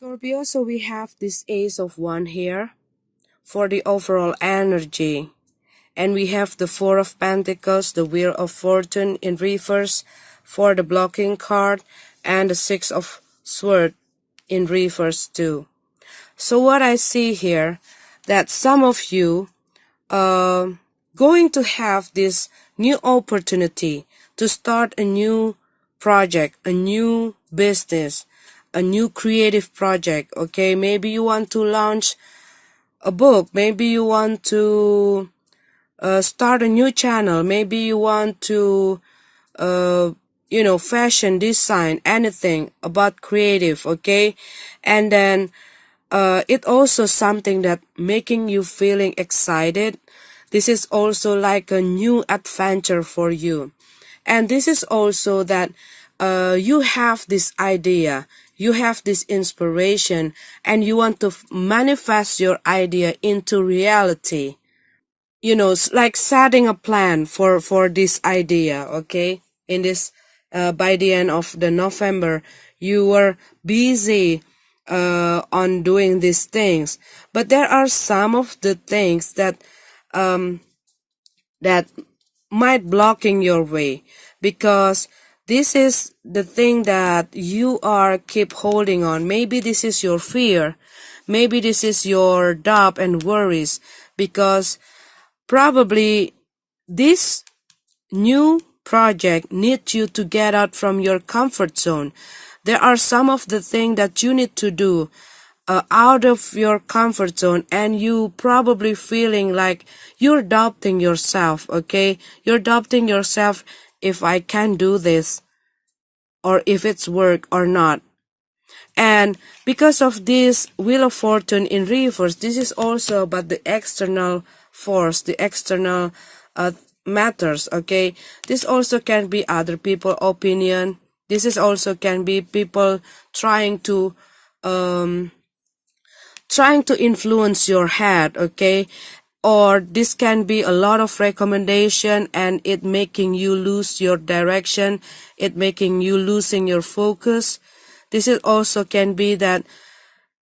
Scorpio, so we have this Ace of Wands here for the overall energy. And we have the Four of Pentacles, the Wheel of Fortune in reverse for the blocking card, and the Six of Swords in reverse too. So what I see here, that some of you going to have this new opportunity to start a new project, a new business, a new creative project. Okay, maybe you want to launch a book, maybe you want to start a new channel, maybe you want to fashion, design, anything about creative. Okay, and then it also something that making you feeling excited. This is also like a new adventure for you. And this is also that you have this idea, you have this inspiration, and you want to manifest your idea into reality. Like setting a plan for this idea. Okay, in this by the end of the November, you were busy on doing these things, but there are some of the things that might blocking your way, because this is the thing that you are keep holding on. Maybe this is your fear, maybe this is your doubt and worries, because probably this new project needs you to get out from your comfort zone. There are some of the things that you need to do out of your comfort zone, and you probably feeling like you're doubting yourself. Okay, you're doubting yourself if I can do this, or if it's work or not. And because of this Wheel of Fortune in reverse, this is also about the external force, the external matters. Okay, this also can be other people opinion. This is also can be people trying to influence your head. Okay, or this can be a lot of recommendation, and it making you lose your direction, it making you losing your focus. This is also can be that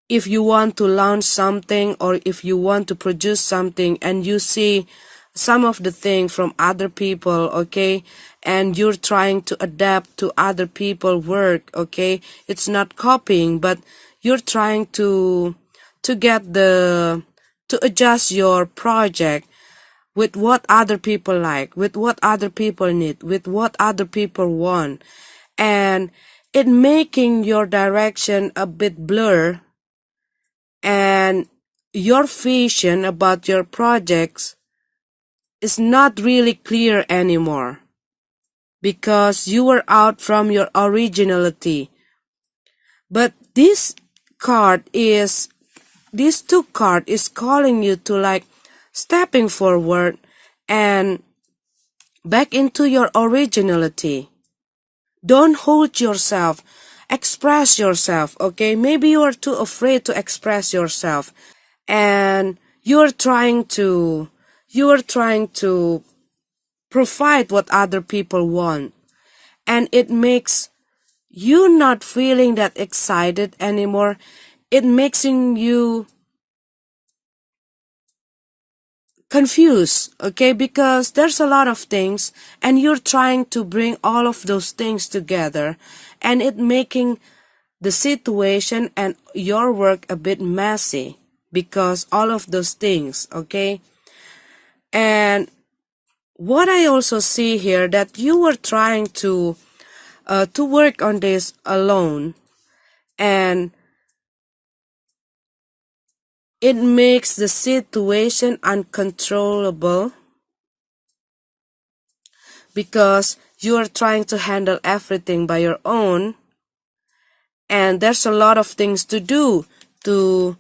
if you want to launch something, or if you want to produce something, and you see some of the thing from other people. Okay, and you're trying to adapt to other people work. Okay, it's not copying, but you're trying to get to adjust your project with what other people like, with what other people need, with what other people want. And it making your direction a bit blur, and your vision about your projects is not really clear anymore, because you were out from your originality. But this two card is calling you to like stepping forward and back into your originality. Don't hold yourself, express yourself. Okay, maybe you are too afraid to express yourself, and you're trying to provide what other people want, and it makes you not feeling that excited anymore. It makes you confused. Okay, because there's a lot of things, and you're trying to bring all of those things together, and it making the situation and your work a bit messy because all of those things. Okay, and what I also see here, that you were trying to work on this alone, and it makes the situation uncontrollable, because you are trying to handle everything by your own, and there's a lot of things to do to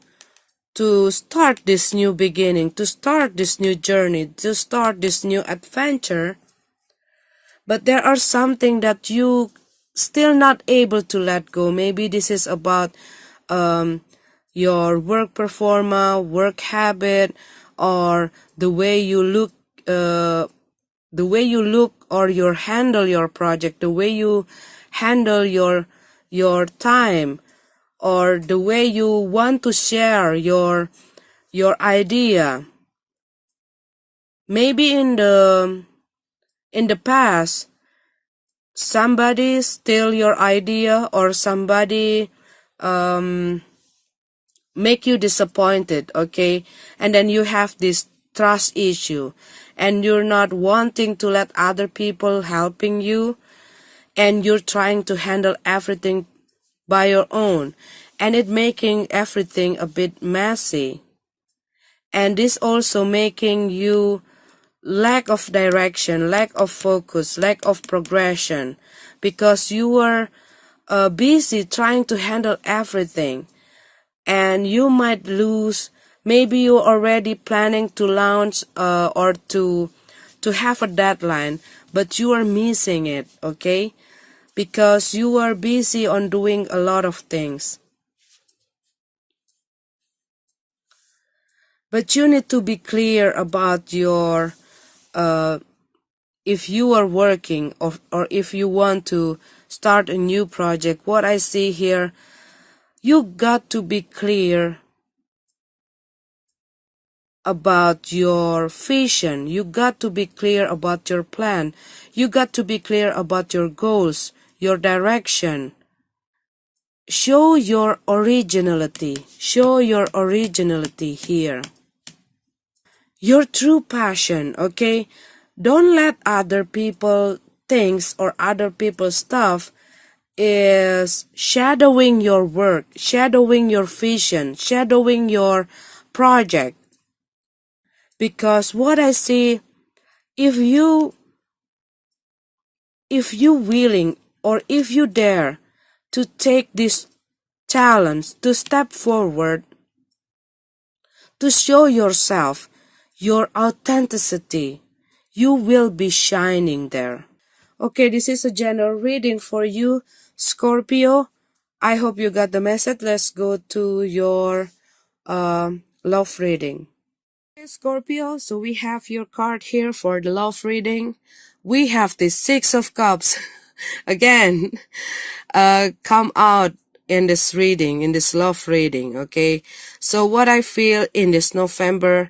start this new beginning, to start this new journey, to start this new adventure. But there are something that you still not able to let go. Maybe this is about your work performance, work habit, or the way you look, or you handle your project, the way you handle your time, or the way you want to share your idea. Maybe in the past somebody steal your idea, or somebody um make you disappointed, okay? And then you have this trust issue, and you're not wanting to let other people helping you, and you're trying to handle everything by your own, and it making everything a bit messy. And this also making you lack of direction, lack of focus, lack of progression, because you were busy trying to handle everything, and you might lose. Maybe you're already planning to launch or to have a deadline, but you are missing it, okay? Because you are busy on doing a lot of things. But you need to be clear about your if you are working, or if you want to start a new project. What I see here, you got to be clear about your vision. You got to be clear about your plan. You got to be clear about your goals, your direction. Show your originality. Show your originality here. Your true passion, okay? Don't let other people things or other people's stuff is shadowing your work, shadowing your vision, shadowing your project. Because what I see, if you willing, or if you dare to take this challenge, to step forward, to show yourself, your authenticity, you will be shining there. Okay, this is a general reading for you, Scorpio. I hope you got the message. Let's go to your love reading. Okay, Scorpio, so we have your card here for the love reading. We have the Six of Cups. Again, come out in this reading, in this love reading, okay? So what I feel in this November,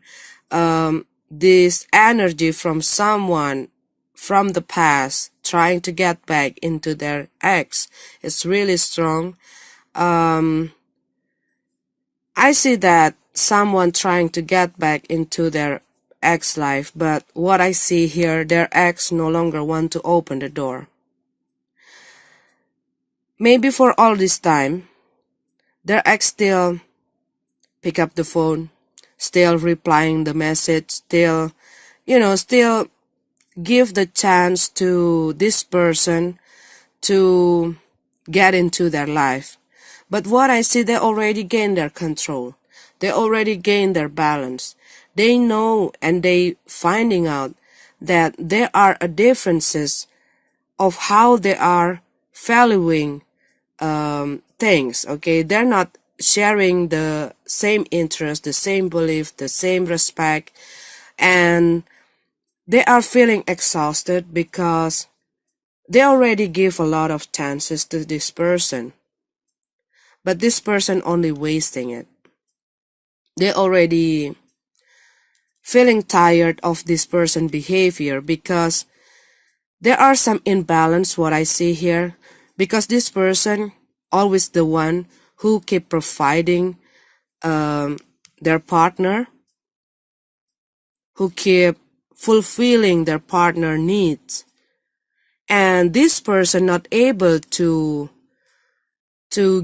this energy from someone from the past trying to get back into their ex is really strong. I see that someone trying to get back into their ex life, but what I see here, their ex no longer want to open the door. Maybe for all this time, their ex still pick up the phone, still replying the message, still, still give the chance to this person to get into their life. But what I see, they already gained their control. They already gained their balance. They know, and they finding out that there are differences of how they are valuing things, okay? They're not sharing the same interest, the same belief, the same respect, and they are feeling exhausted because they already give a lot of chances to this person, but this person only wasting it. They already feeling tired of this person behavior because there are some imbalance, what I see here, because this person always the one who keep providing their partner, who keep fulfilling their partner needs, and this person not able to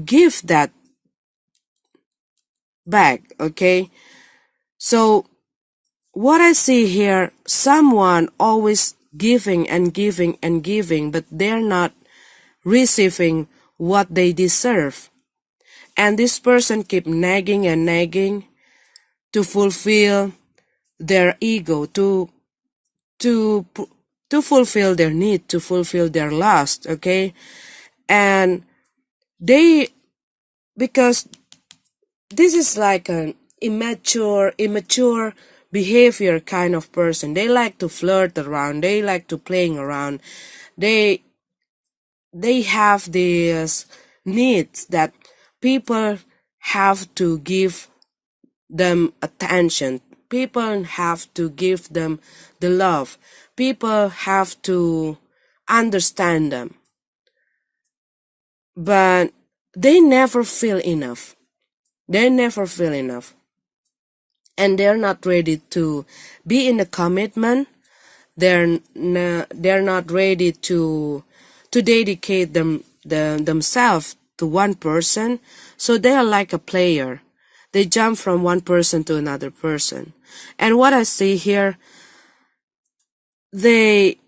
give that back, okay? So what I see here, someone always giving and giving and giving, but they're not receiving what they deserve. And this person keep nagging and nagging to fulfill their ego, to fulfill their need, to fulfill their lust, okay? And they, because this is like an immature behavior kind of person. They like to flirt around. They like to playing around. They have these needs that people have to give them attention. People have to give them the love. People have to understand them. But they never feel enough. They never feel enough. And they're not ready to be in a commitment. They're not ready to dedicate themselves to one person. So they are like a player. They jump from one person to another person. And what I see here, they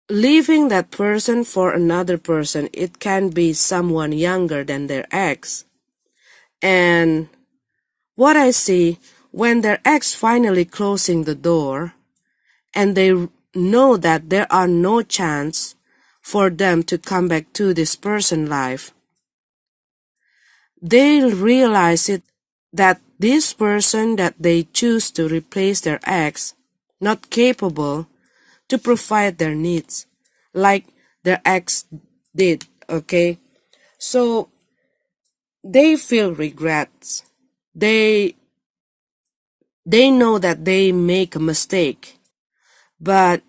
leaving that person for another person. It can be someone younger than their ex. And what I see, when their ex finally closing the door and they know that there are no chance for them to come back to this person's life, they realize it that this person that they choose to replace their ex not capable to provide their needs like their ex did, okay? So they feel regrets. They know that they make a mistake, but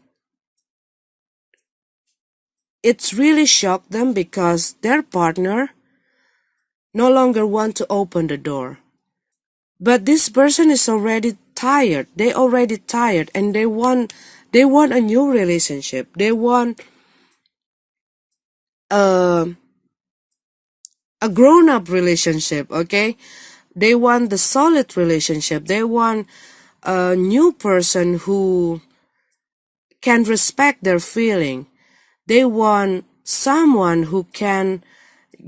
it's really shocked them because their partner no longer want to open the door. But this person is already tired. They already tired and they want a new relationship. They want a grown-up relationship, okay? They want the solid relationship. They want a new person who can respect their feeling. They want someone who can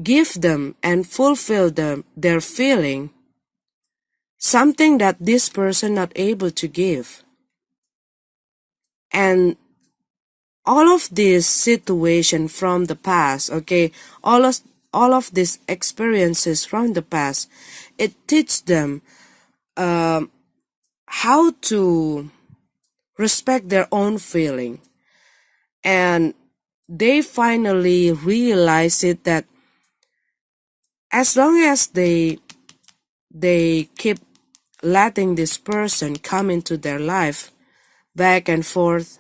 give them and fulfill their feeling, something that this person not able to give. And all of this situation from the past, okay, all of these experiences from the past, it teach them how to respect their own feeling. And they finally realize it that as long as they keep letting this person come into their life back and forth,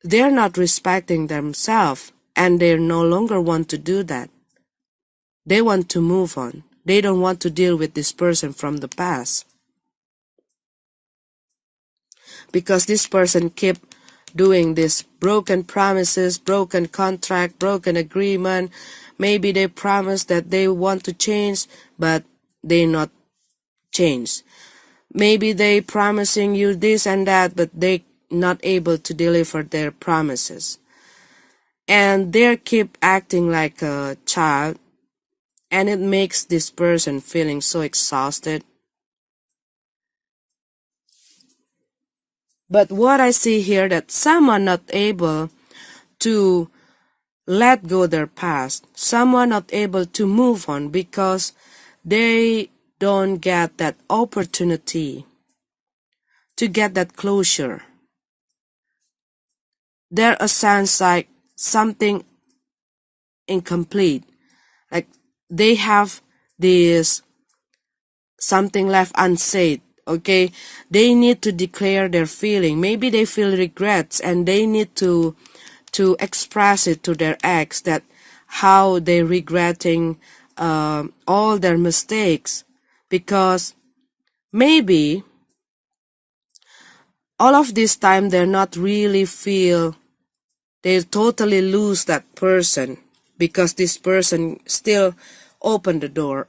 they're not respecting themselves and they no longer want to do that. They want to move on. They don't want to deal with this person from the past. Because this person keep doing this broken promises, broken contract, broken agreement. Maybe they promise that they want to change, but they not change. Maybe they promising you this and that, but they not able to deliver their promises. And they keep acting like a child, and it makes this person feeling so exhausted. But what I see here, that someone not able to let go their past, someone not able to move on because they don't get that opportunity to get that closure. There a sense like something incomplete, like they have this something left unsaid, okay? They need to declare their feeling. Maybe they feel regrets and they need to express it to their ex that how they regretting all their mistakes, because maybe all of this time they're not really feel, they totally lose that person because this person still open the door,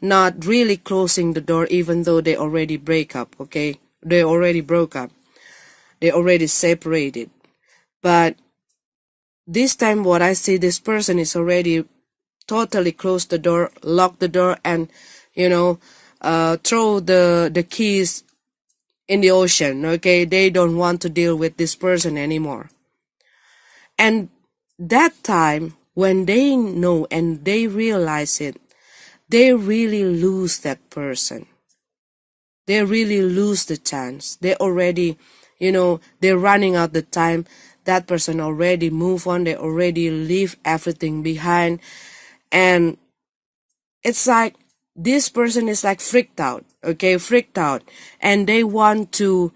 not really closing the door, even though they already break up, okay? They already broke up. They already separated. But this time what I see, this person is already totally closed the door, locked the door, and, throw the keys in the ocean, okay? They don't want to deal with this person anymore. And that time, when they know and they realize it, they really lose that person. They really lose the chance. They already, they're running out the time. that person already move on, they already leave everything behind, and it's like this person is like freaked out, okay, freaked out, and they want to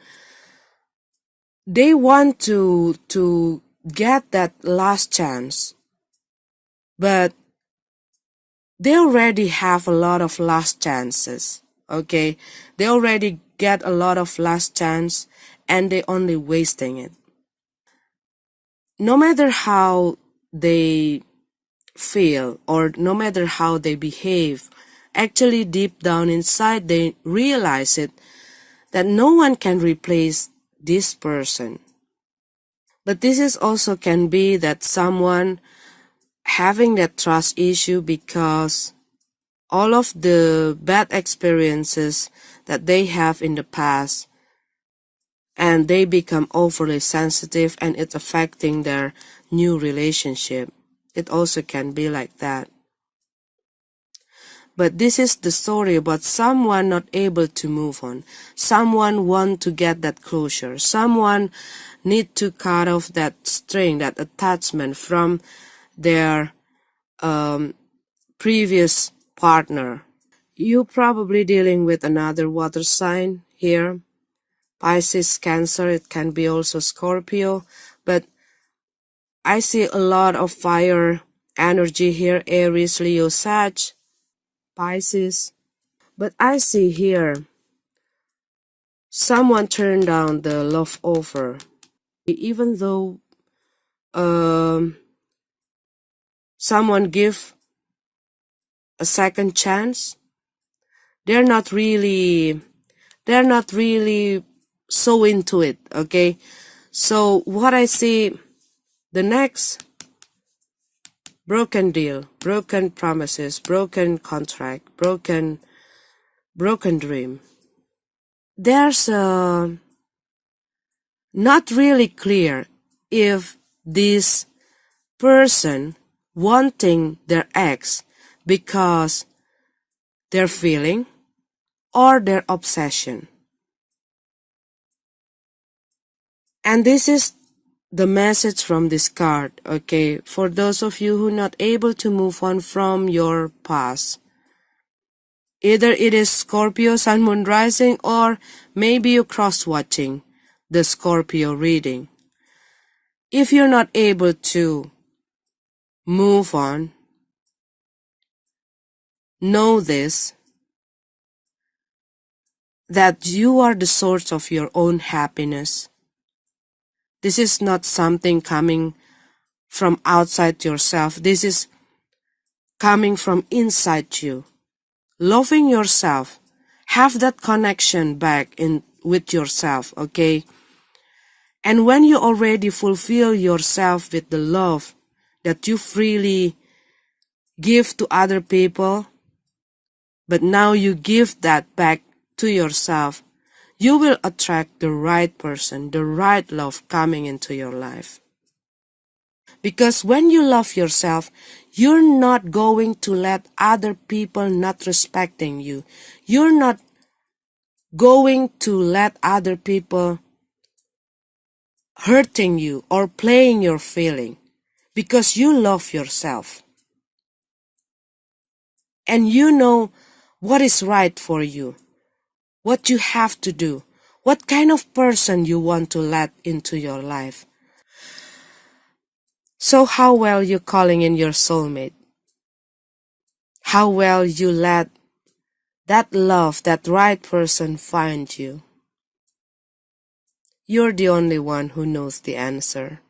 get that last chance, but they already have a lot of last chances, okay? They already get a lot of last chance and they only wasting it. No matter how they feel or no matter how they behave, actually deep down inside they realize it that no one can replace this person. But this is also can be that someone having that trust issue because all of the bad experiences that they have in the past, and they become overly sensitive and it's affecting their new relationship. It also can be like that. But this is the story about someone not able to move on. Someone want to get that closure. Someone need to cut off that string, that attachment from their previous partner. You probably dealing with another water sign here. Pisces, Cancer, it can be also Scorpio, but I see a lot of fire energy here, Aries, Leo, Sag, Pisces. But I see here someone turned down the love offer. Even though someone give a second chance, they're not really so into it, okay? So what I see, the next broken deal, broken promises, broken contract, broken dream. There's not really clear if this person wanting their ex because their feeling or their obsession. And this is the message from this card, okay, for those of you who are not able to move on from your past. Either it is Scorpio, Sun, Moon, Rising, or maybe you cross-watching the Scorpio reading. If you're not able to move on, know this, that you are the source of your own happiness. This is not something coming from outside yourself. This is coming from inside you. Loving yourself. Have that connection back in with yourself, okay? And when you already fulfill yourself with the love that you freely give to other people, but now you give that back to yourself, you will attract the right person, the right love coming into your life. Because when you love yourself, you're not going to let other people not respecting you. You're not going to let other people hurting you or playing your feeling, because you love yourself. And you know what is right for you, what you have to do, what kind of person you want to let into your life. So how well you calling in your soulmate? How well you let that love, that right person find you? You're the only one who knows the answer.